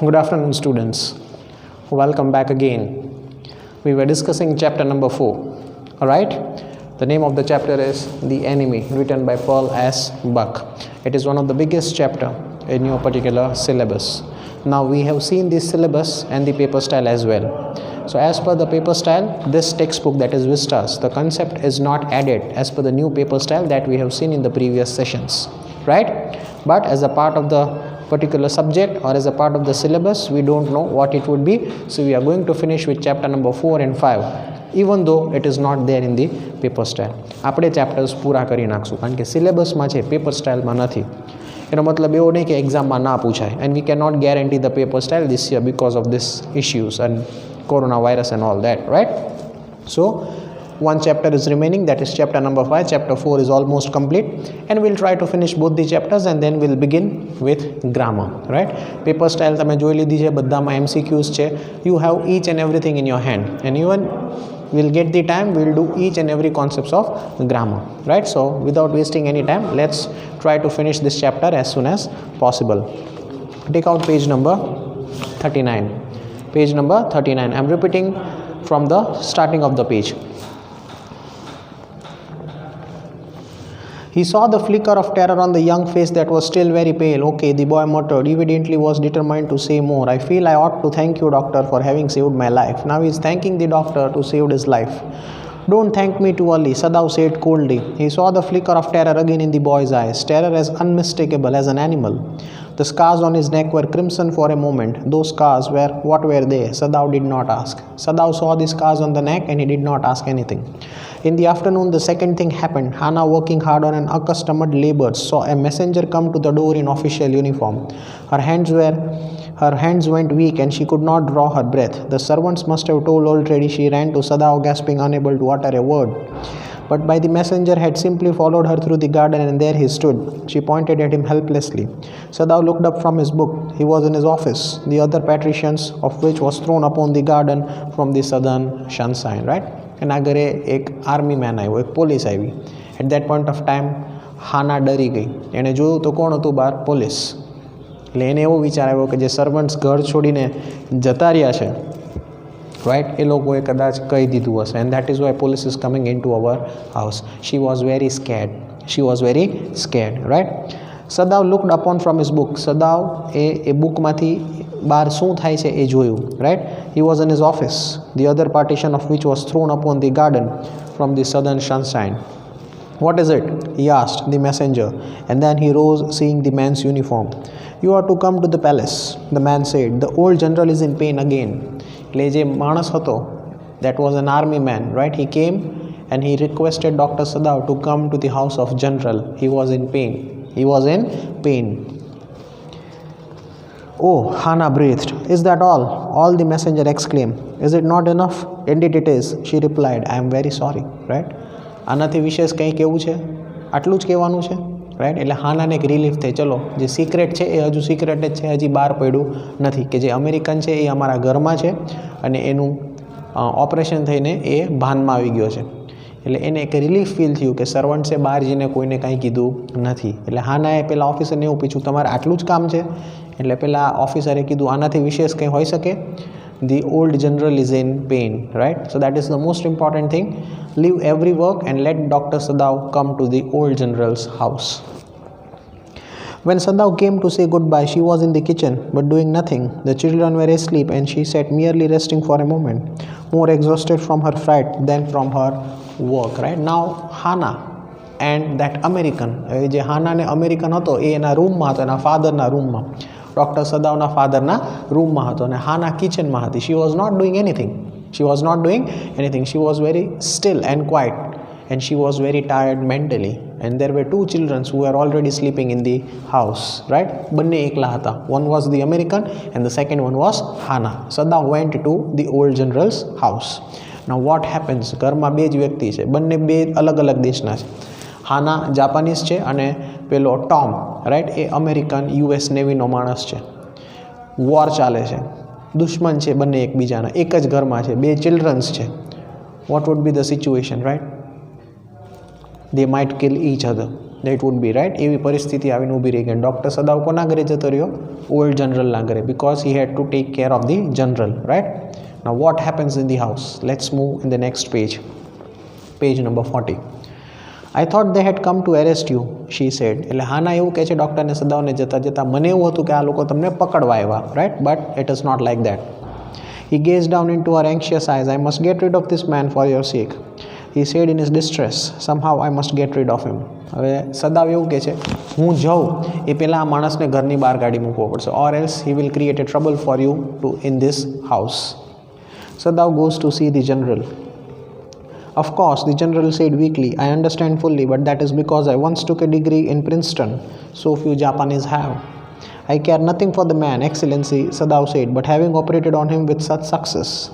Good afternoon, students. Welcome back again. We were discussing chapter number 4. Alright? The name of the chapter is The Enemy, written by Paul S. Buck. It is one of the biggest chapter in your particular syllabus. Now we have seen this syllabus and the paper style as well. So as per the paper style, this textbook, that is Vistas, the concept is not added as per the new paper style that we have seen in the previous sessions, right? But as a part of the particular subject or as a part of the syllabus, we don't know what it would be. So we are going to finish with chapter number 4 and 5, even though it is not there in the paper style. આપણે chapters પૂરા કરી નાખશું કારણ કે સિલેબસમાં છે, paper સ્ટાઇલમાં નથી. એનો મતલબ એવો નહીં કે એક્ઝામમાં ના પૂછાય. And we cannot guarantee the paper style this year because of these issues and coronavirus and all that, right? So one chapter is remaining, that is chapter number 5. Chapter 4 is almost complete, and we'll try to finish both the chapters and then we'll begin with grammar, right? Paper style તમે જોઈ લીધી છે, બધામાં MCQs છે. You have each and everything in your hand, and even we'll get the time, we'll do each and every concepts of grammar, right? So without wasting any time, let's try to finish this chapter as soon as possible. Take out page number 39. Page number 39. I'm repeating from the starting of the page. He saw the flicker of terror on the young face that was still very pale. Okay, the boy muttered, evidently was determined to say more. I feel I ought to thank you, doctor, for having saved my life. Now he's thanking the doctor to save his life. Don't thank me too early, Sadao said coldly. He saw the flicker of terror again in the boy's eyes, terror as unmistakable as an animal. The scars on his neck were crimson for a moment. Those scars were, what were they? Sadao did not ask. Sadao saw the scars on the neck and he did not ask anything. In the afternoon, the second thing happened. Hannah, working hard on an accustomed labor, saw a messenger come to the door in official uniform. Her hands went weak and she could not draw her breath. The servants must have told already. She ran to Sadao, gasping, unable to utter a word. But the messenger had simply followed her through the garden, and there he stood. She pointed at him helplessly. Sadao looked up from his book. He was in his office, the other patricians of which was thrown upon the garden from the southern sunshine, right? એના ઘરે એક army main આવ્યો, એક police આવી. At that point of time Hannah ડરી ગઈ. એણે જોયું તો કોણ હતું બહાર? પોલીસ. એટલે એને એવો વિચાર આવ્યો કે જે સર્વન્ટ્સ ઘર છોડીને જતા રહ્યા છે, રાઈટ, એ લોકોએ કદાચ કહી દીધું હશે. And that is why police is coming into our house. She was very scared, right. Sadao looked upon from his book. Sadao એ બુકમાંથી બહાર શું થાય છે એ જોયું, right. He was in his office, the other partition of which was thrown upon the garden from the southern sunshine. What is it? He asked the messenger, and then he rose, seeing the man's uniform. You are to come to the palace, the man said. The old general is in pain again. એટલે જે માણસ હતો, that was an army man, right? He came and he requested Dr. Sadao to come to the house of general. He was in pain. Oh, Hannah breathed. Is that all? All, the messenger exclaimed. Is it not enough? Indeed it is, she replied. I am very sorry, right? આનાથી વિશેષ કંઈ કહેવું છે? આટલું જ કહેવાનું છે, right. એટલે હાનાને એક રિલીફ થઈ, ચલો જે સિક્રેટ છે એ હજુ સિક્રેટ જ છે, હજી બહાર પડ્યું નથી કે જે અમેરિકન છે એ અમારા ઘરમાં છે અને એનું ઓપરેશન થઈને એ ભાનમાં આવી ગયો છે. એટલે એને એક રિલીફ ફીલ થયું કે સર્વન્ટ્સે બહાર જઈને કોઈને કાંઈ કીધું નથી. એટલે હાનાએ પેલા ઓફિસરને એવું પૂછ્યું, તમારે આટલું જ કામ છે? એટલે પેલા ઓફિસરે કીધું, આનાથી વિશેષ કંઈ હોઈ શકે? The old general is in pain, right? So that is the most important thing. Leave every work and let Dr. Sadao come to the old general's house. When Sadao came to say goodbye, she was in the kitchen but doing nothing. The children were asleep and she sat merely resting for a moment, more exhausted from her fright than from her work, right? Now Hannah and that American, જે હાનાને American હતો એ એના રૂમમાં હતો, એના ફાધરના રૂમમાં. Doctor સદાવના ફાધરના રૂમમાં હતો અને હાના કિચનમાં હતી. She was not doing anything. She was very still and quiet, and she was very tired mentally. And there were two children who were already sleeping in the house, right? બંને એકલા હતા. One was the American and the second one was Hannah. Sadao went to the old general's house. Now what happens? ઘરમાં બે જ વ્યક્તિ છે, બંને બે અલગ અલગ દેશના છે. હાના જાપાનીઝ છે અને પેલો ટોમ, રાઈટ, એ અમેરિકન US નેવીનો માણસ છે. વોર ચાલે છે, દુશ્મન છે બંને એકબીજાના, એક જ ઘરમાં છે, બે ચિલ્ડ્રન્સ છે. What would be the situation, right? They might kill each other, that would be right. એવી પરિસ્થિતિ આવીને ઊભી રહી ગઈ. ડૉક્ટર સદાવ કોના ઘરે જતો રહ્યો? ઓલ્ડ જનરલના ઘરે, because he had to take care of the general, right? Now what happens in the house? Let's move in the next page. Page number 40. I thought they had come to arrest you, she said. એટલે હાના એવું કહે છે ડૉક્ટરને સદાવને જતાં જતાં, મને એવું હતું કે આ લોકો તમને પકડવા આવ્યા, right? But it is not like that. He gazed down into her anxious eyes. I must get rid of this man for your sake, he said in his distress. Somehow I must get rid of him. હવે સદાવ એવું કહે છે, હું જાઉં એ પહેલાં આ માણસને ઘરની બહાર કાઢી મૂકવો પડશે, or else he will create a trouble for you in this house. Sadav goes to see the general. Of course, the general said weakly, I understand fully, but that is because I once took a degree in Princeton. So few Japanese have. I care nothing for the man, Excellency, Sadav said, but having operated on him with such success.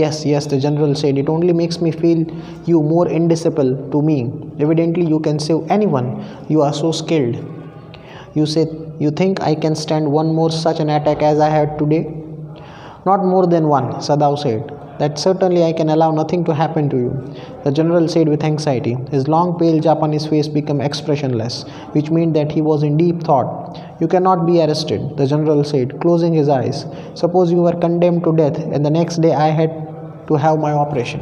Yes, yes, the general said, it only makes me feel you more indisciple to me. Evidently, you can save anyone. You are so skilled. You think I can stand one more such an attack as I had today? Not more than one, Sadav said. That certainly I can allow nothing to happen to you, the general said with anxiety. His long pale Japanese face became expressionless, which meant that he was in deep thought. You cannot be arrested, the general said, closing his eyes. Suppose you were condemned to death and the next day I had to have my operation.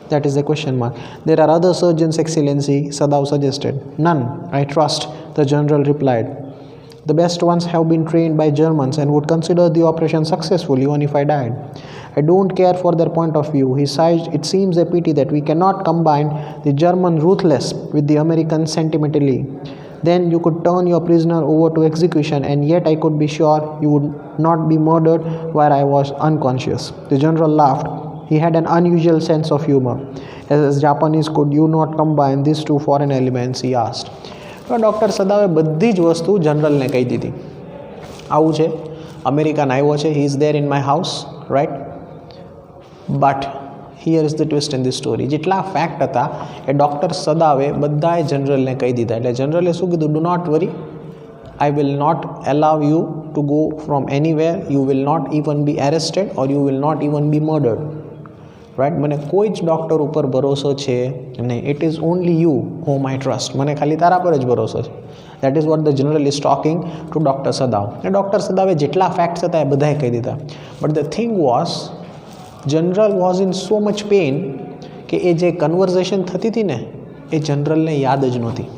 That is the question mark. There are other surgeons, Excellency, Sadav suggested. None, I trust, the general replied. The best ones have been trained by Germans and would consider the operation successful even if I died. I don't care for their point of view, he sighed. It seems a pity that we cannot combine the German ruthless with the American sentimentally. Then you could turn your prisoner over to execution, and yet I could be sure you would not be murdered while I was unconscious. The general laughed. He had an unusual sense of humor. As Japanese, could you not combine these two foreign elements, he asked. Doctor સદાવે બધી જ વસ્તુ જનરલને કહી દીધી. આવું છે, American આવ્યો છે, he is there in my house, right? But here is the twist in the story. જેટલા ફેક્ટ હતા એ ડૉક્ટર સદાવે બધાએ જનરલને કહી દીધા. એટલે જનરલે શું કીધું? Do not worry, I will not allow you to go from anywhere. You will not even be arrested or you will not even be murdered. Right? મને કોઈ જ ડૉક્ટર ઉપર ભરોસો છે નહીં. It is only you whom I trust. મને ખાલી તારા પર જ ભરોસો છે. That is what the general is talking to doctor Sadao. અને ડૉક્ટર સદાવે જેટલા ફેક્ટ્સ હતા એ બધાએ કહી દીધા. But the thing was, general was in so much pain કે એ જે કન્વર્ઝેશન થતી હતી ને એ જનરલને યાદ જ નહોતી.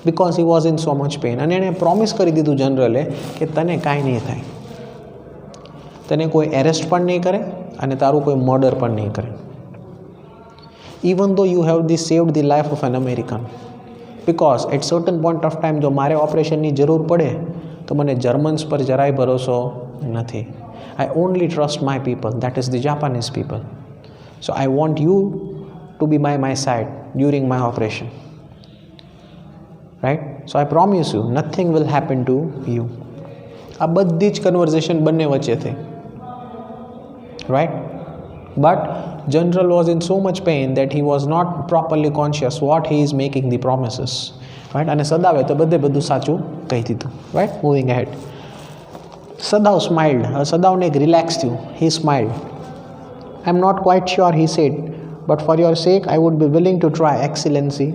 Because he was in so much pain. અને એણે પ્રોમિસ કરી દીધું જનરલે કે તને કાંઈ નહીં થાય, તને કોઈ એરેસ્ટ પણ નહીં કરે અને તારું કોઈ મર્ડર પણ નહીં કરે. Even though you have saved the life of an American. Because at certain point of time જો મારે ઓપરેશનની જરૂર પડે તો મને જર્મન્સ પર જરાય ભરોસો નથી. I only trust my people, that is the Japanese people. So I want you to be by my side during my operation, right? So I promise you nothing will happen to you. આ બધી જ conversion બંને વચ્ચે થઈ, right? But general was in so much pain that he was not properly conscious what he is making the promises, right? અને સદાવે તો બધું સાચું કહી દીધું, right? Moving ahead, Sadav smiled. સદાવને એક રિલેક્સ થયું. He smiled. I am not quite sure, he said, but for your sake I would be willing to try, Excellency.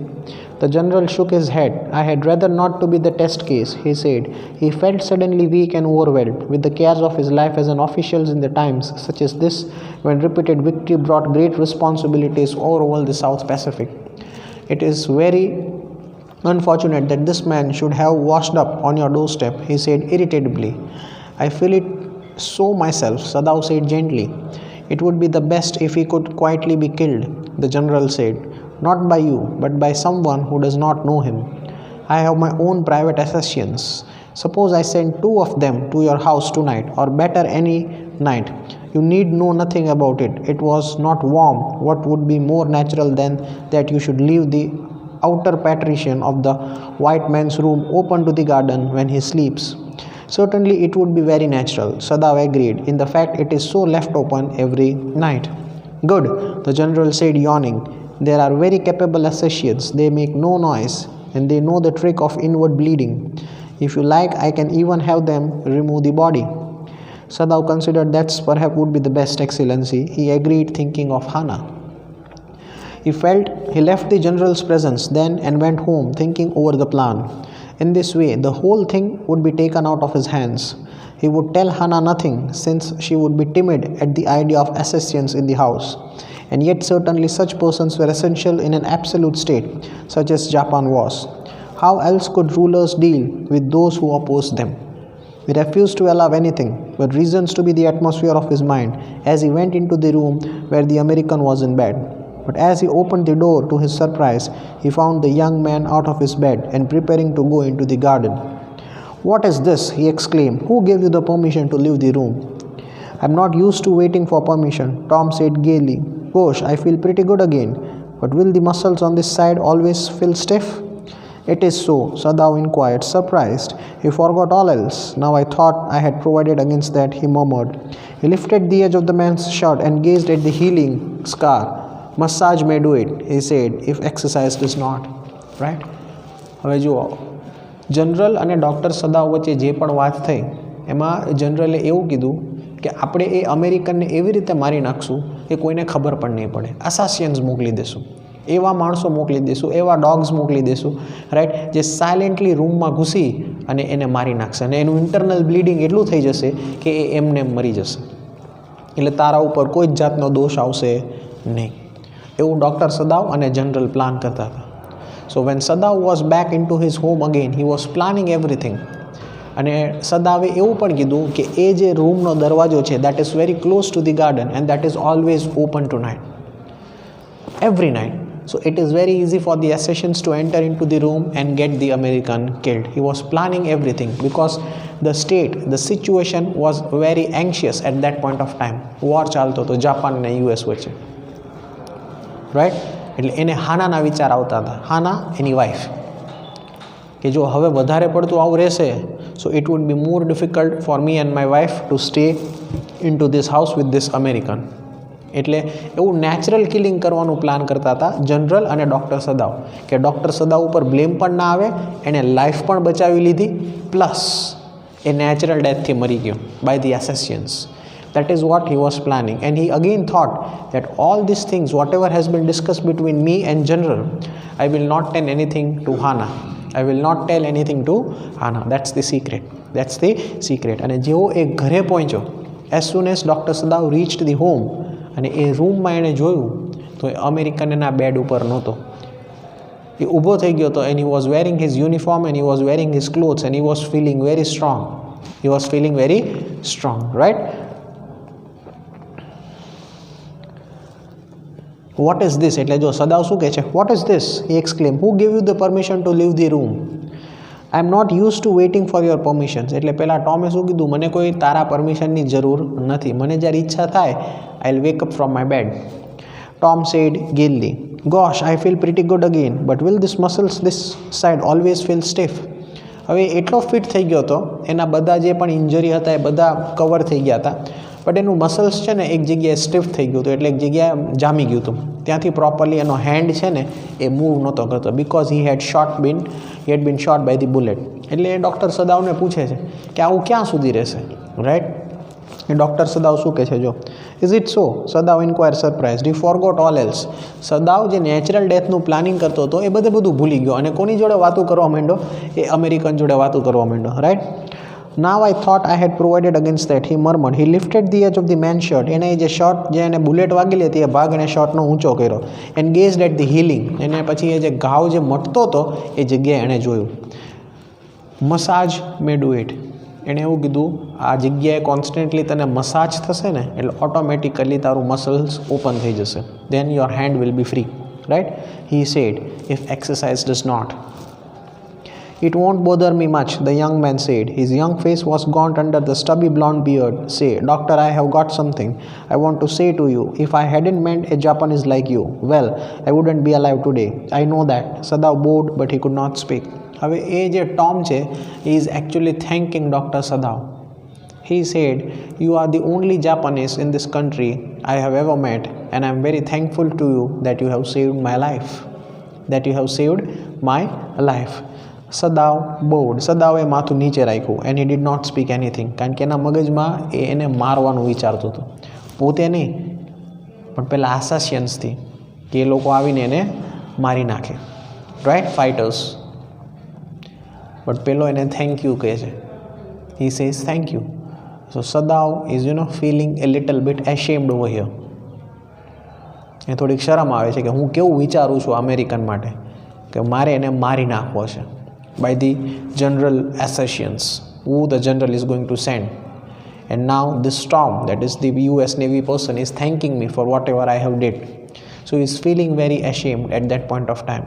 The general shook his head. I had rather not to be the test case, he said. He felt suddenly weak and overwhelmed with the cares of his life as an official in the times such as this, when repeated victory brought great responsibilities over the South Pacific. It is very unfortunate that this man should have washed up on your doorstep, he said irritably. I feel it so myself, Sadav said gently. It would be the best if he could quietly be killed, the general said. Not by you, but by someone who does not know him. I have my own private assassins. Suppose I send 2 of them to your house tonight, or better any night. You need know nothing about it. It was not warm. What would be more natural than that you should leave the outer partition of the white man's room open to the garden when he sleeps? Certainly it would be very natural, Sadav agreed. In the fact, it is so left open every night. Good, the general said, yawning. There are very capable assassins. They make no noise and they know the trick of inward bleeding. If you like, I can even have them remove the body. Sadav considered that perhaps would be the best, Excellency. He agreed, thinking of Hannah. He left the general's presence then and went home thinking over the plan. In this way, the whole thing would be taken out of his hands. He would tell Hannah nothing, since she would be timid at the idea of assassins in the house. And yet certainly such persons were essential in an absolute state, such as Japan was. How else could rulers deal with those who opposed them? He refused to allow anything but reasons to be the atmosphere of his mind as he went into the room where the American was in bed. But as he opened the door, to his surprise, he found the young man out of his bed and preparing to go into the garden. "What is this?" he exclaimed. "Who gave you the permission to leave the room?" "I'm not used to waiting for permission," Tom said gaily. "Gosh, I feel pretty good again. But will the muscles on this side always feel stiff?" "It is so," Sadao inquired, surprised. "You forgot all else. Now I thought I had provided against that," he murmured. He lifted the edge of the man's shirt and gazed at the healing scar. "Massage may do it," he said, "if exercise does not." Right? હવે જુઓ, general અને doctor સદાવ વચ્ચે જે પણ વાત થઈ એમાં જનરલે એવું કીધું કે આપણે એ અમેરિકનને એવી રીતે મારી નાખશું કે કોઈને ખબર પણ નહીં પડે. અસાસિયન્સ મોકલી દેશું, એવા માણસો મોકલી દઈશું, એવા ડોગ્સ મોકલી દઈશું, રાઈટ, જે સાયલેન્ટલી રૂમમાં ઘૂસી અને એને મારી નાખશે અને એનું ઇન્ટરનલ બ્લીડિંગ એટલું થઈ જશે કે એ એમને મરી જશે. એટલે તારા ઉપર કોઈ જ જાતનો દોષ આવશે નહીં. એવું ડૉક્ટર સદાવ અને જનરલ પ્લાન કરતા હતા. So when Sadao was back into his home again he was planning everything. અને સદાવે એવું પણ કીધું કે એ જે રૂમનો દરવાજો છે that is very close to the garden and that is always open to night, every night. So it is very easy for the assassins to enter into the room and get the American killed. He was planning everything because the situation was very anxious at that point of time. War ચાલતો હતો Japan અને US વચ્ચે, right. એટલે એને હાનાના વિચાર આવતા હતા, હાના એની wife, કે જો હવે વધારે પડતું આવું રહેશે so it would be more difficult for me and my wife to stay into this house with this American. એટલે એવું નેચરલ કિલિંગ કરવાનું પ્લાન કરતા હતા જનરલ અને ડૉક્ટર સદાવ, કે ડૉક્ટર સદાવ ઉપર બ્લેમ પણ ના આવે, એણે લાઈફ પણ બચાવી લીધી, પ્લસ એ નેચરલ ડેથથી મરી ગયો by the assassins. That is what he was planning, and he again thought that all these things, whatever has been discussed between me and general, I will not tell anything to Hannah. I will not tell anything to Hannah. That's the secret. That's the secret. અને જેવો એ ઘરે પહોંચ્યો, as soon as Dr. Sadav reached the home, અને એ રૂમમાં એણે જોયું તો એ American એના બેડ ઉપર નહોતો. એ ઊભો થઈ ગયો હતો and he was wearing his uniform and he was wearing his clothes and he was feeling very strong. He was feeling very strong, right? What is this? એટલે જો સદાવ શું કહે છે, what is this? He exclaimed. Who gave you the permission to leave the room? I am not used to waiting for your permissions. એટલે પહેલાં ટોમે શું કીધું, મને કોઈ તારા પરમિશનની જરૂર નથી, મને જ્યારે ઈચ્છા થાય I'll wake up from my bed. Tom said gaily, "Gosh, I feel pretty good again, but will these muscles this side always feel stiff?" હવે એટલો ફિટ થઈ ગયો હતો, એના બધા જે પણ ઇન્જરી હતા એ બધા કવર થઈ ગયા હતા, બટ એનું મસલ્સ છે ને એક જગ્યાએ સ્ટીફ થઈ ગયું હતું, એટલે એક જગ્યાએ જામી ગયું હતું, ત્યાંથી પ્રોપરલી એનો હેન્ડ છે ને એ મૂવ નહોતો કરતો, because he had been shot by the bullet. એટલે એ ડૉક્ટર સદાવને પૂછે છે કે આવું ક્યાં સુધી રહેશે, રાઈટ. એ ડૉક્ટર સદાવ શું કહે છે જો, is it so? Sadao inquire surprise. He forgot all else. Sadao જે નેચરલ ડેથનું પ્લાનિંગ કરતો હતો એ બધું ભૂલી ગયો અને કોની જોડે વાતું કરવા માંડ્યો, એ અમેરિકન જોડે વાતું કરવા માંડ્યો, right. Now I thought I had provided against that, he murmured. He lifted the edge of the man's shirt. એને જે શર્ટ જે એને બુલેટ વાગેલી હતી એ ભાગ એને શર્ટનો ઊંચો કર્યો, and gazed at the healing. એને પછી એ જે ઘાવ જે મટતો હતો એ જગ્યાએ એણે જોયું. Massage May do it. એણે એવું કીધું આ જગ્યાએ કોન્સ્ટન્ટલી તને મસાજ થશે ને એટલે ઓટોમેટિકલી તારું મસલ્સ ઓપન થઈ જશે, then your hand will be free, right? He said, if exercise does not. It won't bother me much, the young man said. His young face was gaunt under the stubby blonde beard. Say, doctor, I have got something I want to say to you. If I hadn't met a Japanese like you, well, I wouldn't be alive today. I know that. Sadav bowed, but he could not speak. હવે એ જે Tom છે, he is actually thanking Dr. Sadav. He said, you are the only Japanese in this country I have ever met, and I am very thankful to you that you have saved my life. Sadao bowed. સદાવે માથું નીચે રાખ્યું, and he did not speak anything, કારણ કે એના મગજમાં એને મારવાનું વિચારતું હતું, પોતે નહીં પણ પેલા આસાસિયન્સથી, કે એ લોકો આવીને એને મારી નાખે, રાઈટ, ફાઇટર્સ. બટ પેલો એને થેન્ક યુ કહે છે. He says thank you. So Sadao is feeling a little bit ashamed over here. એ થોડીક શરમ આવે છે કે હું કેવું વિચારું છું અમેરિકન માટે કે મારે એને મારી નાખવો છે by the general assassins who the general is going to send. And now this Storm, that is the US Navy person, is thanking me for whatever I have did. So he is feeling very ashamed at that point of time.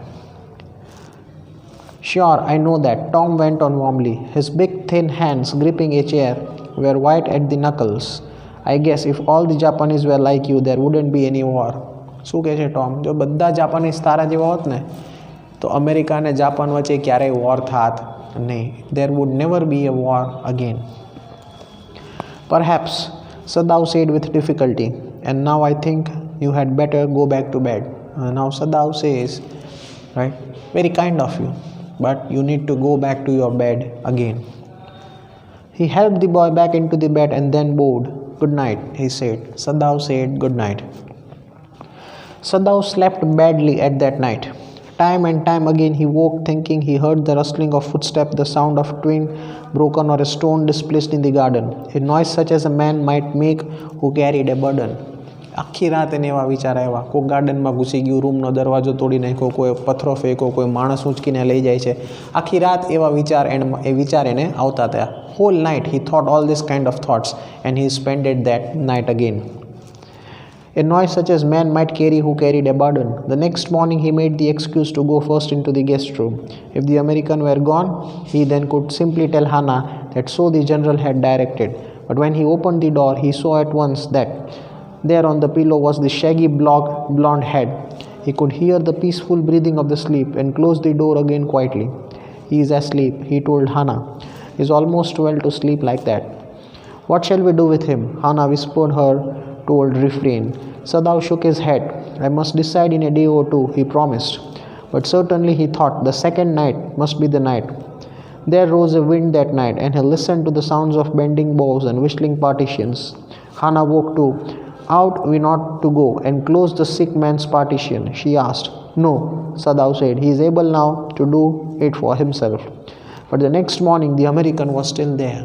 Sure, I know that, Tom went on warmly. His big thin hands gripping a chair were white at the knuckles. I guess if all the Japanese were like you, there wouldn't be any war. શું કહે છે Tom? જો બધા Japanese તારા જેવા હોત ને તો અમેરિકા અને જાપાન વચ્ચે ક્યારેય વોર થાત નહીં. There would never be a war again. Perhaps, Sadao said with difficulty, and now I think you had better go back to bed. Now Sadao says, right, very kind of you, but you need to go back to your bed again. He helped the boy back into the bed and then bowed. Good night, he said. Sadao said good night. Sadao slept badly at that night. Time and time again he woke thinking he heard the rustling of footsteps, the sound of twig broken or a stone displaced in the garden, a noise such as a man might make who carried a burden. આખી રાત એને એવા વિચાર આવ્યા, કોઈ ગાર્ડનમાં ઘૂસી ગયું, રૂમનો દરવાજો તોડી નાખ્યો, કોઈ પથ્થરો ફેંકો, કોઈ માણસ ઉંચકીને લઈ જાય છે. આખી રાત એવા વિચાર એને આવતા હતા. Whole night he thought all this kind of thoughts and he spent it that night again. A noise such as man might carry who carried a burden. The next morning he made the excuse to go first into the guest room. If the American were gone, he then could simply tell Hannah that so the general had directed. But when he opened the door, he saw at once that there on the pillow was the shaggy blonde head. He could hear the peaceful breathing of the sleep and closed the door again quietly. He is asleep, he told Hannah. He is almost well to sleep like that. What shall we do with him? Hannah whispered her told refrain. Sadao shook his head. I must decide in a day or two, he promised. But certainly he thought the second night must be the night. There rose a wind that night, and he listened to the sounds of bending boughs and whistling partitions. Hannah woke too. Out we not to go and close the sick man's partition, she asked. No, Sadao said. He is able now to do it for himself. But the next morning the American was still there.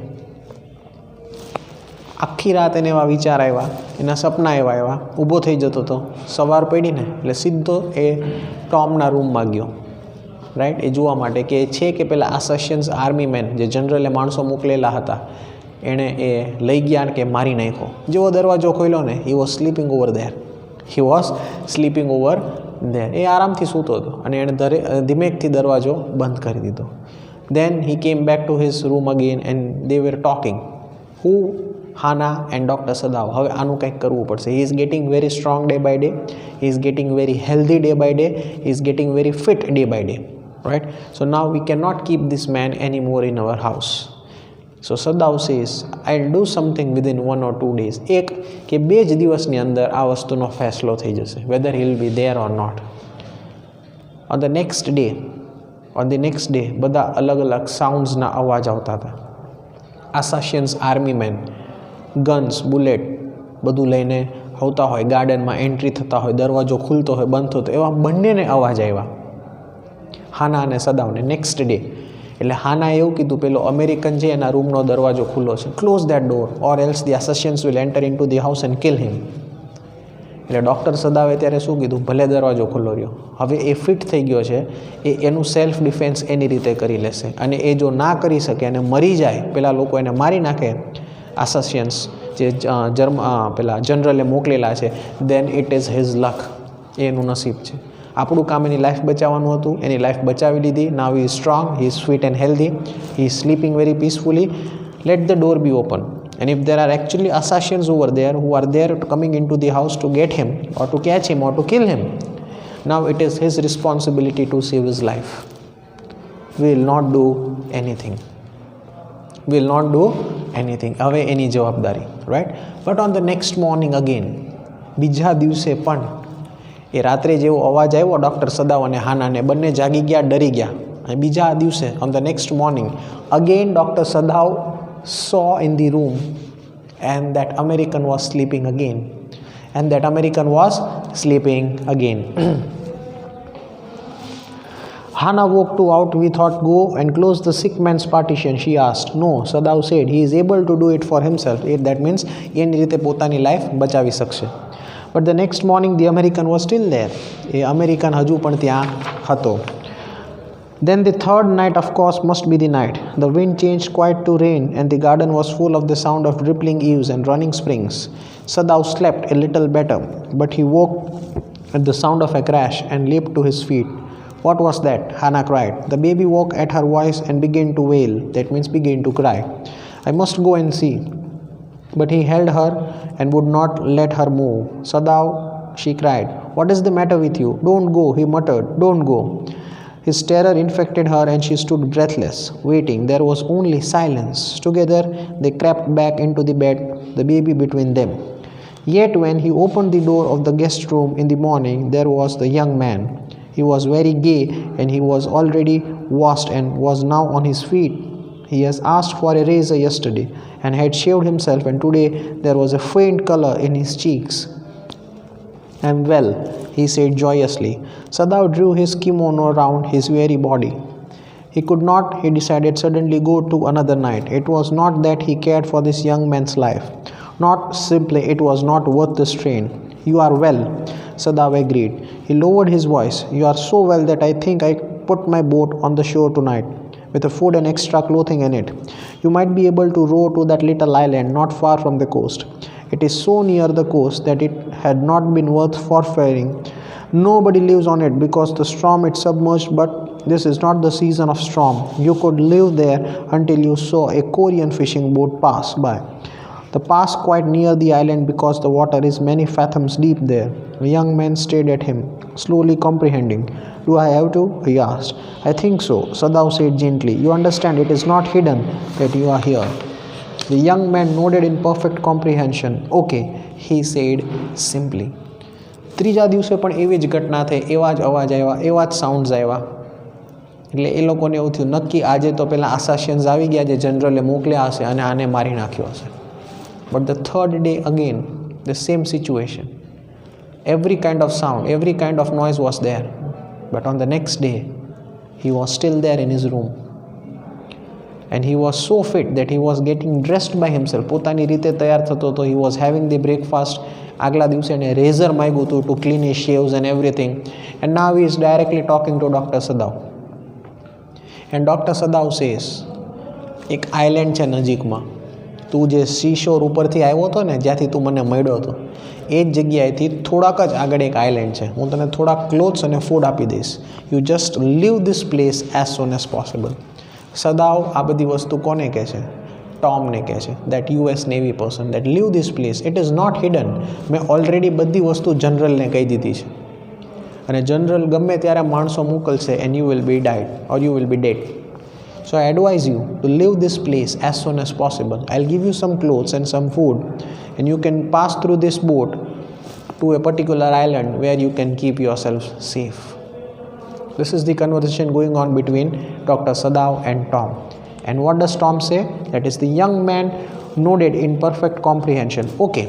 આખી રાત એને એવા વિચાર આવ્યા, એના સપના એવા આવ્યા, ઊભો થઈ જતો હતો. સવાર પડીને એટલે સીધો એ ટોમના રૂમમાં ગયો, રાઈટ, એ જોવા માટે કે છે કે પેલા અસેશિયન્સ આર્મી મેન જે જનરલે માણસો મોકલેલા હતા એણે એ લઈ ગયા કે મારી નાખ્યો. જેવો દરવાજો ખોલ્યો ને, he was sleeping over there. એ આરામથી સૂતો હતો અને એણે ધીમેકથી દરવાજો બંધ કરી દીધો. Then he came back to his room again and they were talking. Who? Hannah and Dr. Sadao. હવે આનું કંઈક કરવું પડશે. He is getting very strong day by day. He is getting very healthy day by day. He is getting very fit day by day. Right? So now we cannot keep this man anymore in our house. So Sadao says, I'll do something within 1 or 2 days. એક કે 2 જ દિવસની અંદર આ વસ્તુનો ફેસલો થઈ જશે. Whether he will be there or not. On the next day, બધા અલગ અલગ સાઉન્ડ્સના અવાજ આવતા હતા. અસેશિયન્સ આર્મી મેન ગન્સ, બુલેટ બધું લઈને આવતા હોય, ગાર્ડનમાં એન્ટ્રી થતા હોય, દરવાજો ખુલતો હોય, બંધ થતો, એવા બંનેને અવાજ આવ્યા, હાના અને સદાવને. નેક્સ્ટ ડે એટલે હાનાએ એવું કીધું પેલો અમેરિકન છે એના રૂમનો દરવાજો ખુલ્લો છે, close that door or else the assassins will enter into the house and kill him. એટલે ડૉક્ટર સદાવે ત્યારે શું કીધું? ભલે દરવાજો ખુલ્લો રહ્યો. હવે એ ફિટ થઈ ગયો છે, એનું સેલ્ફ ડિફેન્સ એની રીતે કરી લેશે. અને એ જો ના કરી શકે અને મરી જાય, પેલા લોકો એને મારી નાખે, અસેશિયન્સ જે પેલા જનરલે મોકલેલા છે, દેન ઇટ ઇઝ હિઝ લક. એનું નસીબ છે. આપણું કામ એની લાઈફ બચાવવાનું હતું, એની લાઈફ બચાવી લીધી. Now he is strong, he is fit and healthy, he is sleeping very peacefully. Let the door be open. And if there are actually assassins over there who are there coming into the house to get him or to catch him or to kill him, now it is his responsibility to save his life. We will not do anything. હવે એની જવાબદારી, right. But on the next morning again, બીજા દિવસે પણ એ રાત્રે જેવો અવાજ આવ્યો doctor Sadao અને હાનાને, બંને જાગી ગયા, ડરી ગયા. અને બીજા દિવસે on the next morning again doctor Sadao saw in the room and that American was sleeping again, and that American was sleeping again. Hannah woke to out. We thought, go and close the sick man's partition. She asked. No, Sadao said. He is able to do it for himself. That means એની રીતે પોતાની life બચાવી શકશે. But the next morning the American was still there. A American હજુ પણ ત્યાં હતો. Then the third night, of course, must be the night. The wind changed quite to rain, and the garden was full of the sound of dripping eaves and running springs. Sadao slept a little better, but he woke at the sound of a crash and leaped to his feet. What was that? Hannah cried. The baby woke at her voice and began to wail. That means began to cry. I must go and see. But he held her and would not let her move. Sadao, she cried. What is the matter with you? Don't go, he muttered. Don't go. His terror infected her and she stood breathless, waiting. There was only silence. Together they crept back into the bed, the baby between them. Yet when he opened the door of the guest room in the morning, there was the young man. He was very gay and he was already washed and was now on his feet. He has asked for a razor yesterday and had shaved himself, and today there was a faint color in his cheeks. I am well, he said joyously. Sadao drew his kimono round his weary body. He could not, he decided suddenly, go to another night. It was not that he cared for this young man's life. Not simply, it was not worth the strain. You are well, Sadao agreed. He lowered his voice. You are so well that I think I put my boat on the shore tonight, with a food and extra clothing in it. You might be able to row to that little island not far from the coast. It is so near the coast that it had not been worth forfaring. Nobody lives on it because the storm it submerged, but this is not the season of storm. You could live there until you saw a Korean fishing boat pass by. The pass quite near the island because the water is many fathoms deep there. The young man stared at him, slowly comprehending. Do I have to? He asked. I think so, Sadao said gently. You understand, it is not hidden that you are here. The young man nodded in perfect comprehension. Okay, he said simply. ત્રીજા દિવસે પણ એવી જ ઘટના થઈ, એવા જ અવાજ આવ્યા, એવા જ સાઉન્ડ્સ આવ્યા. એટલે એ લોકોને એવું થયું નક્કી આજે તો પેલા આસાસિયન્સ આવી ગયા જે જનરલે મોકલ્યા હશે અને આને મારી નાખ્યો હશે. But the third day again, the same situation. Every kind of sound, every kind of noise was there. But on the next day, he was still there in his room. And he was so fit that he was getting dressed by himself. પોતાની રીતે તૈયાર થતો હતો. He was having the breakfast. આગલા દિવસે એને razor માગ્યું હતું to clean his shaves and everything. And now he is directly talking to Dr. Sadao. And Dr. Sadao says, એક આઇલેન્ડ છે નજીકમાં. તું જે સીશોર ઉપરથી આવ્યો હતો ને, જ્યાંથી તું મને મળ્યો હતો, એ જ જગ્યાએથી થોડાક જ આગળ એક આઇલેન્ડ છે. હું તને થોડા ક્લોથ્સ અને ફૂડ આપી દઈશ. You just leave this place as soon as possible. Sadao આ બધી વસ્તુ કોને કહે છે? ટોમને કહે છે. That US navy person. That leave this place. It is not hidden. મેં ઓલરેડી બધી વસ્તુ જનરલને કહી દીધી છે. અને જનરલ ગમે ત્યારે માણસો મોકલશે and you will be died or you will be dead. So I advise you to leave this place as soon as possible. I'll give you some clothes and some food, and you can pass through this boat to a particular island where you can keep yourself safe. This is the conversation going on between Dr. Sadao and Tom. And what does Tom say? That is, the young man nodded in perfect comprehension. Okay.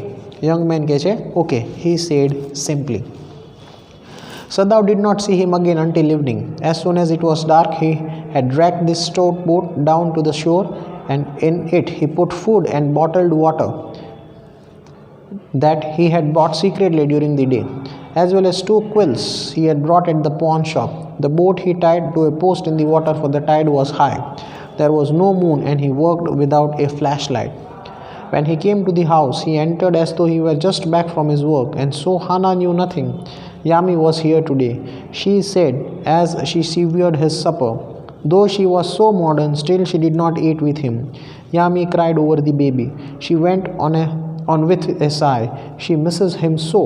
Young man કહે છે, okay, he said simply. Sadao did not see him again until evening. As soon as it was dark, he had dragged this stout boat down to the shore, and in it he put food and bottled water that he had bought secretly during the day, as well as 2 quills he had brought at the pawn shop. The boat he tied to a post in the water, for the tide was high. There was no moon, and he worked without a flashlight. When he came to the house, he entered as though he were just back from his work, and so Hannah knew nothing. Yami was here today, she said as she severed his supper. Though she was so modern, still she did not eat with him. Yami cried over the baby. She went on with a sigh. She misses him so.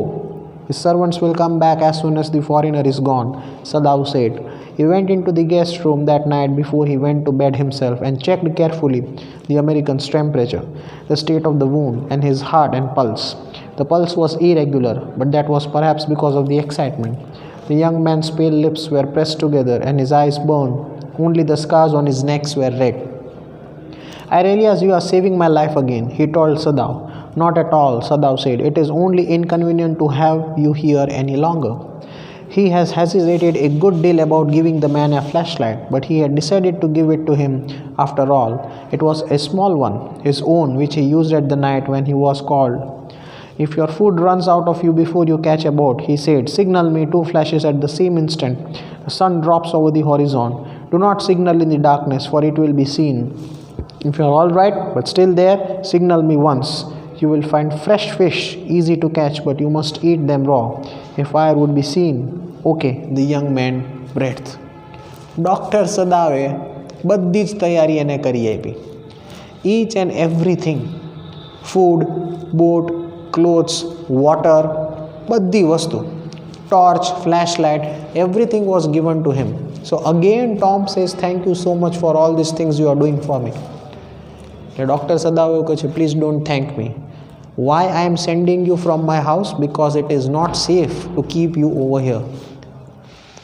His servants will come back as soon as the foreigner is gone, Sadao said. He went into the guest room that night before he went to bed himself and checked carefully the American's temperature, the state of the wound, and his heart and pulse. The pulse was irregular, but that was perhaps because of the excitement. The young man's pale lips were pressed together and his eyes burned. Only the scars on his neck were red. I realize you are saving my life again, he told Sadao. Not at all, Sadav said. It is only inconvenient to have you here any longer. He has hesitated a good deal about giving the man a flashlight, but he had decided to give it to him after all. It was a small one, his own, which he used at the night when he was called. If your food runs out of you before you catch a boat, he said, signal me. 2 flashes at the same instant. The sun drops over the horizon. Do not signal in the darkness, for it will be seen. If you are all right, but still there, signal me once. You will find fresh fish, easy to catch, but you must eat them raw. A fire would be seen. Okay, the young man breathed. Doctor સદાવે બધી જ તૈયારી એને કરી આપી. Each and everything, food, boat, clothes, water, બધી વસ્તુ, torch, flashlight, everything was given to him. So again Tom says, thank you so much for all these things you are doing for me. Doctor સદાવે એવું કહે છે, please don't thank me. Why I am sending you from my house? Because it is not safe to keep you over here.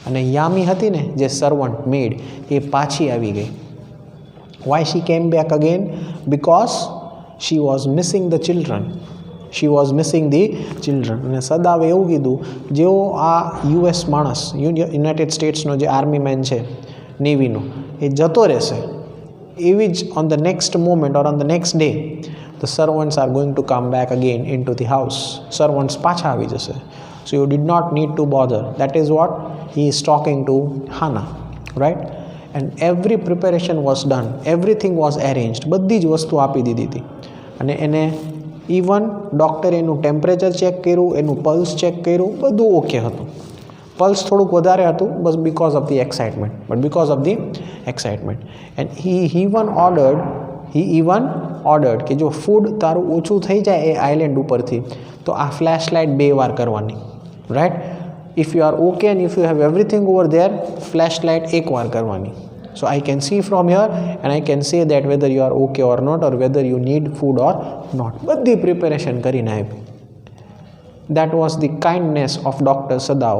અને યામી હતી ને જે servant મેડ, એ પાછી આવી ગઈ. Why she came back again? Because she was missing the children. She was missing the children. અને સદાવે એવું કીધું, જેવો આ US માણસ, યુનાઇટેડ સ્ટેટ્સનો જે આર્મી મેન છે નેવીનો, એ જતો રહેશે, એવી જ on the next moment or on the next day the servants are going to come back again into the house. Servants પાછા આવી જશે. So you did not need to bother. That is what he is talking to Hannah, right? And every preparation was done. Everything was arranged. બધી જ વસ્તુ આપી દીધી હતી. અને એને ઇવન ડૉક્ટરે એનું ટેમ્પરેચર ચેક કર્યું, એનું પલ્સ ચેક કર્યું, બધું ઓકે હતું. પલ્સ થોડુંક વધારે હતું, બસ because of the excitement, but because of the excitement. And he even ordered કે જો ફૂડ તારું ઓછું થઈ જાય એ આઇલેન્ડ ઉપરથી, તો આ ફ્લેશલાઇટ 2 વાર કરવાની, right? If you are okay and if you have everything over there, flashlight 1 વાર કરવાની. So I can see from here and I can say that whether you are okay or not, or whether you need food or not. બધી preparation કરીને આપી. That was the kindness of Dr. Sadav,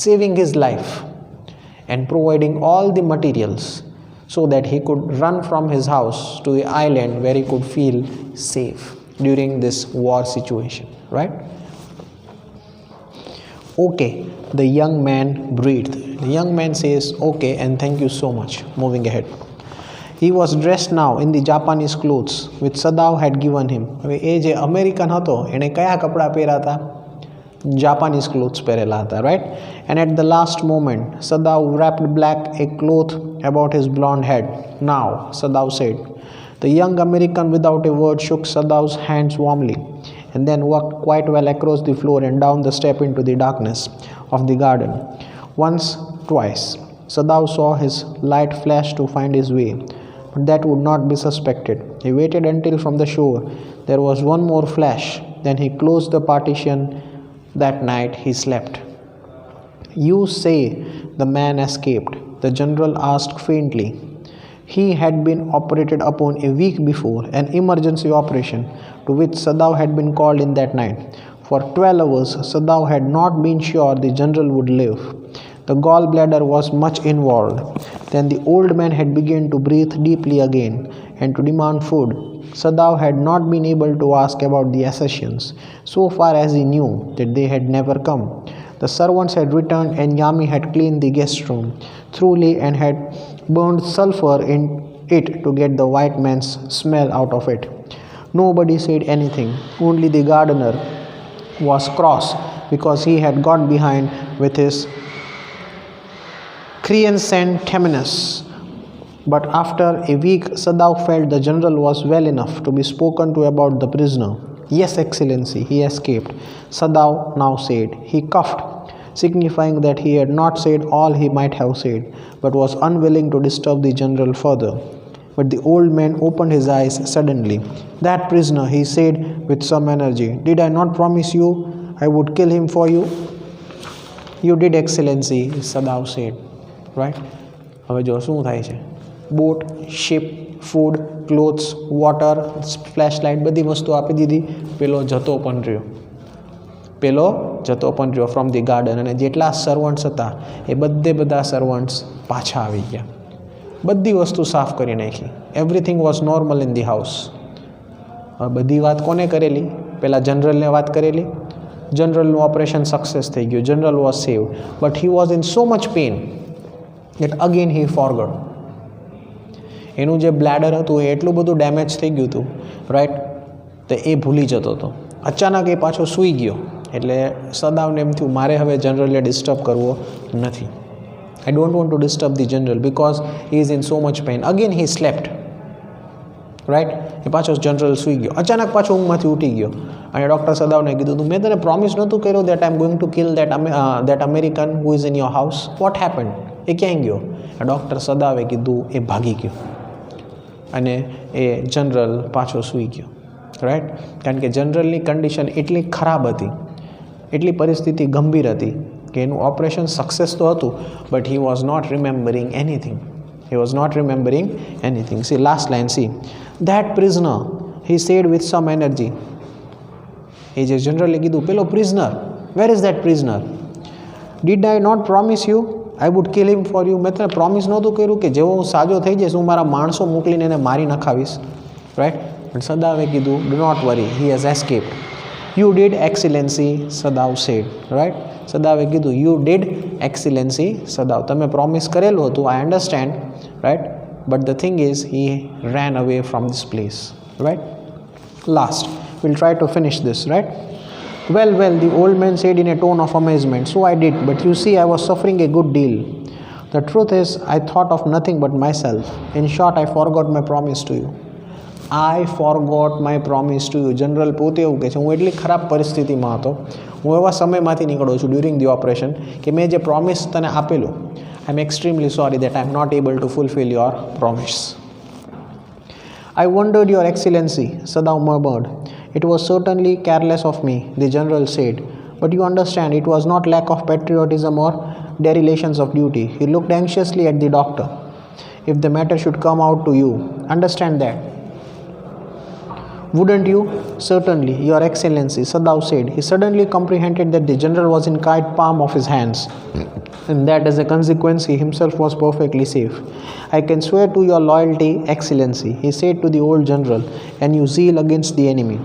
saving his life and providing all the materials so that he could run from his house to the island where he could feel safe during this war situation, right? Okay, the young man breathed. The young man says, okay, and thank you so much. Moving ahead. He was dressed now in the Japanese clothes which Sadav had given him. હવે એ જે American હતો એણે કયા કપડાં પહેર્યા હતા? Japanese clothes પહેરેલા હતા, right? And at the last moment, Sadav wrapped black a cloth about his blonde head. Now, Sadav said. The young American without a word shook Sadav's hands warmly and then walked quite well across the floor and down the step into the darkness of the garden. Once, twice, Sadav saw his light flash to find his way, but that would not be suspected. He waited until from the shore there was one more flash. Then he closed the partition. That night he slept. You say the man escaped? The general asked faintly. He had been operated upon a week before, an emergency operation to which Sadav had been called in that night. For 12 hours, Sadav had not been sure the general would live. The gallbladder was much involved. Then the old man had begun to breathe deeply again and to demand food. Sadav had not been able to ask about the assassins, so far as he knew that they had never come. The servants had returned and Yami had cleaned the guest room thoroughly and had burned sulfur in it to get the white man's smell out of it. Nobody said anything. Only the gardener was cross because he had got behind with his chrysanthemums. But after a week, Sadav felt the general was well enough to be spoken to about the prisoner. Yes, Excellency, he escaped, Sadav now said. He coughed, signifying that he had not said all he might have said, but was unwilling to disturb the general further. But the old man opened his eyes suddenly. That prisoner, he said with some energy. Did I not promise you I would kill him for you? You did, Excellency, Sadav said. Right? હવે જો શું થાય છે? Boat, ship, food, clothes, water, flashlight, બધી વસ્તુ આપી દીધી. પેલો જતો પણ રહ્યો ફ્રોમ ધી ગાર્ડન. અને જેટલા સર્વન્ટ્સ હતા એ બધા સર્વન્ટ્સ પાછા આવી ગયા. બધી વસ્તુ સાફ કરી નાખી. Everything was normal in the house. હવે બધી વાત કોને કરેલી? પહેલાં જનરલને વાત કરેલી, જનરલનું ઓપરેશન સક્સેસ થઈ ગયું, general was saved, but he was in so much pain that again he forgot. એનું જે બ્લેડર હતું એ એટલું બધું ડેમેજ થઈ ગયું હતું, રાઈટ, તો એ ભૂલી જતો હતો. અચાનક એ પાછો સૂઈ ગયો એટલે સદાવને એમ થયું મારે હવે જનરલને ડિસ્ટર્બ કરવો નથી. I don't want to disturb the general because he is in so much pain. Again he slept, right. એ પાછો જનરલ સૂઈ ગયો, અચાનક પાછો ઊંઘમાંથી ઉઠી ગયો અને ડૉક્ટર સદાવને કીધું હતું મેં તને પ્રોમિસ નહોતું કર્યું that I am going to kill that American who is in your house, what happen? એ ક્યાંય ગયો? ડૉક્ટર સદાવે કીધું એ ભાગી ગયો અને એ જનરલ પાછો સૂઈ ગયો, રાઈટ. કારણ કે જનરલની કન્ડિશન એટલી ખરાબ હતી, એટલી પરિસ્થિતિ ગંભીર હતી કે એનું ઓપરેશન સક્સેસ તો હતું but he was not remembering anything. He was not remembering anything. See, last line, see. That prisoner, he said with some energy. He just generally કીધું પેલો prisoner, where is that prisoner? Did I not promise you I would kill him for you? મેં તને promise નહોતું કર્યું કે જેવો હું સાજો થઈ જઈશ હું મારા માણસો મોકલીને એને મારી નખાવીશ, રાઈટ. પણ સદાવે કીધું do not worry, he has escaped. You did, excellency, સદાવ said, right. સદાવે કીધું you did, excellency, સદાવ, તમે પ્રોમિસ કરેલું હતું, I understand, right, but the thing is he ran away from this place, right. Last, we'll try to finish this, right. Well, the old man said in a tone of amazement, so I did, but you see I was suffering a good deal. The truth is I thought of nothing but myself. In short, I forgot my promise to you. I forgot my promise to you. General પોતે એવું કહે છે હું એટલી ખરાબ પરિસ્થિતિમાં હતો, હું એવા સમયમાંથી નીકળું છું ડ્યુરિંગ ધી ઓપરેશન કે મેં જે પ્રોમિસ તને આપેલું, I am extremely sorry that I am not able to fulfil your promise. I wondered, your excellency, Sadav murmured. It was certainly careless of me, the general said, but you understand it was not lack of patriotism or dereliction of duty. He looked anxiously at the doctor. If the matter should come out to you, understand that. Wouldn't you? Certainly, your excellency, Sadav said. He suddenly comprehended that the general was in quite palm of his hands, and that as a consequence he himself was perfectly safe. I can swear to your loyalty, excellency, he said to the old general, and your zeal against the enemy.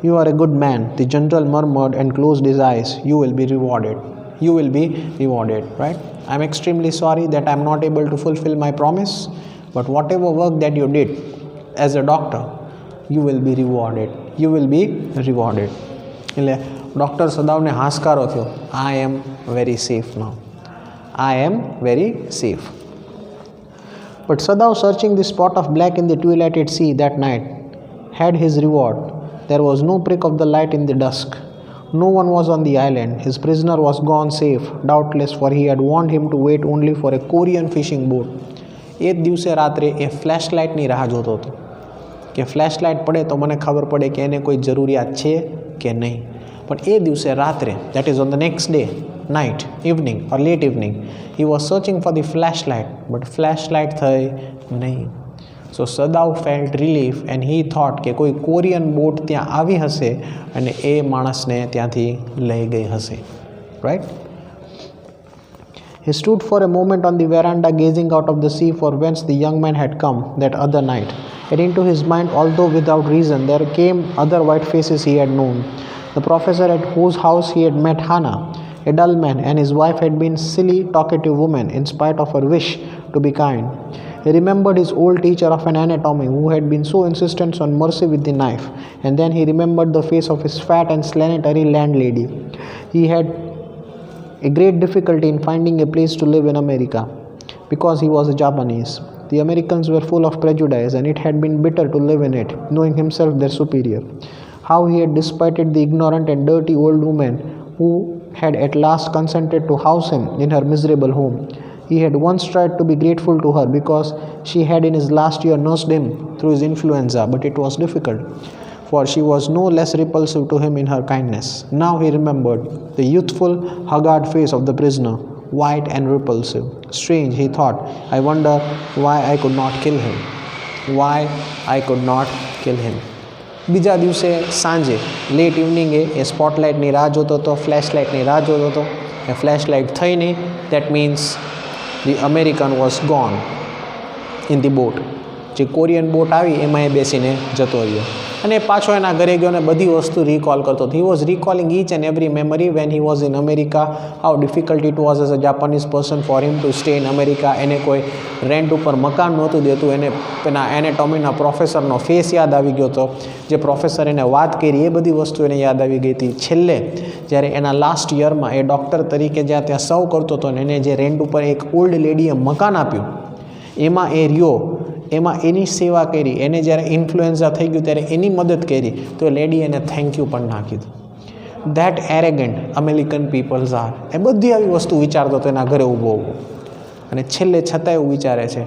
You are a good man, the general murmured and closed his eyes. You will be rewarded. You will be rewarded, right? I am extremely sorry that I am not able to fulfill my promise, but whatever work that you did as a doctor, you will be rewarded. You will be rewarded. એટલે doctor સદાવને હાશકારો થયો. I am very safe now. I am very safe. But Sadav, searching the spot of black in the twilighted sea that night, had his reward. There was no prick of the light in the dusk. No one was on the island. His prisoner was gone safe, doubtless, for he had warned him to wait only for a Korean fishing boat. એ જ દિવસે રાત્રે એ flash લાઇટની રાહ જોતો હતો કે flash light પડે તો મને ખબર પડે કે એને કોઈ જરૂરિયાત છે કે નહીં. પણ એ દિવસે રાત્રે, that is on the next day, night, evening or late evening, he was searching for the flash light, but flash light થઈ નહીં. So Sadao felt relief and he thought કે કોઈ કોરિયન બોટ ત્યાં આવી હશે અને એ માણસને ત્યાંથી લઈ ગઈ હશે, right. He stood for a moment on the veranda gazing out of the sea for whence the young man had come that other night. And into his mind, although without reason, there came other white faces he had known. The professor at whose house he had met Hannah, a dull man, and his wife had been silly, talkative woman in spite of her wish to be kind. He remembered his old teacher of an anatomy who had been so insistent on mercy with the knife, and then he remembered the face of his fat and sanitary landlady. He had a great difficulty in finding a place to live in America because he was a Japanese. The Americans were full of prejudice and it had been bitter to live in it, knowing himself their superior. How he had despised the ignorant and dirty old woman who had at last consented to house him in her miserable home. He had once tried to be grateful to her because she had in his last year nursed him through his influenza, but it was difficult, for she was no less repulsive to him in her kindness. Now he remembered the youthful, haggard face of the prisoner, white and repulsive. Strange, he thought. I wonder why I could not kill him. Why I could not kill him. બીજા દિવસે સાંજે late ઇવનિંગે એ સ્પોટલાઇટની રાહ જોતો હતો, flash લાઇટની રાહ જોતો હતો. એ flash light થઈ નહીં, that means the American was gone in the boat. જે કોરિયન બોટ આવી એમાં એ બેસીને જતો રહ્યો. અને પાછો એના ઘરે ગયો અને બધી વસ્તુ રિકોલ કરતો. He was recalling each and every memory when he was in America, how difficult it was as a Japanese person for him to stay in America. એને કોઈ રેન્ટ ઉપર મકાન નહોતું દેતું. એને એના એનેટોમીના પ્રોફેસરનો ફેસ યાદ આવી ગયો હતો, જે પ્રોફેસર એને વાત કરી એ બધી વસ્તુ એને યાદ આવી ગઈ હતી. છેલ્લે જ્યારે એના લાસ્ટ યરમાં એ ડૉક્ટર તરીકે જ્યાં ત્યાં સર્વ કરતો હતો ને એને જે રેન્ટ ઉપર એક ઓલ્ડ લેડીએ મકાન આપ્યું, એમાં એ રહ્યો, એમાં એની સેવા કરી. એને જ્યારે ઇન્ફ્લુએન્ઝા થઈ ગયું ત્યારે એની મદદ કરી, તો એ લેડી એને થેન્ક યુ પણ ના કીધું. That arrogant American peoples are. એ બધી આવી વસ્તુ વિચારતો હતો એના ઘરે ઊભો ઊભો, અને છેલ્લે છતાં એવું વિચારે છે,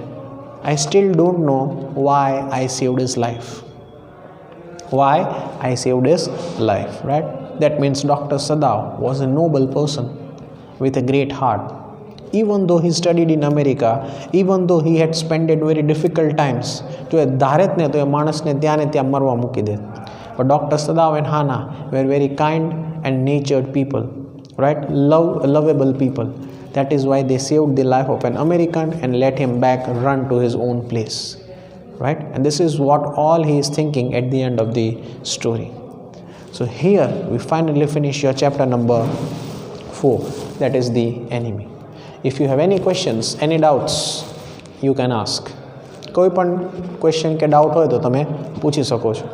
I still don't know why I saved his life. Why I saved his life, right? That means Dr. Sadao was a noble person with a great heart. Even though he studied in America, even though he had spent it very difficult times, જો એ ધારે જ ને તો એ માણસને ત્યાં ને ત્યાં મરવા મૂકી દે. But Dr. Sadao and Hannah were very kind and natured people, right? Lovable people. That is why they saved the life of an American and let him back run to his own place, right? And this is what all he is thinking at the end of the story. So here we finally finish your chapter number 4, that is the enemy. If you have any questions, any doubts, you can ask. કોઈ પણ question કે doubt હોય તો તમે પૂછી શકો છો.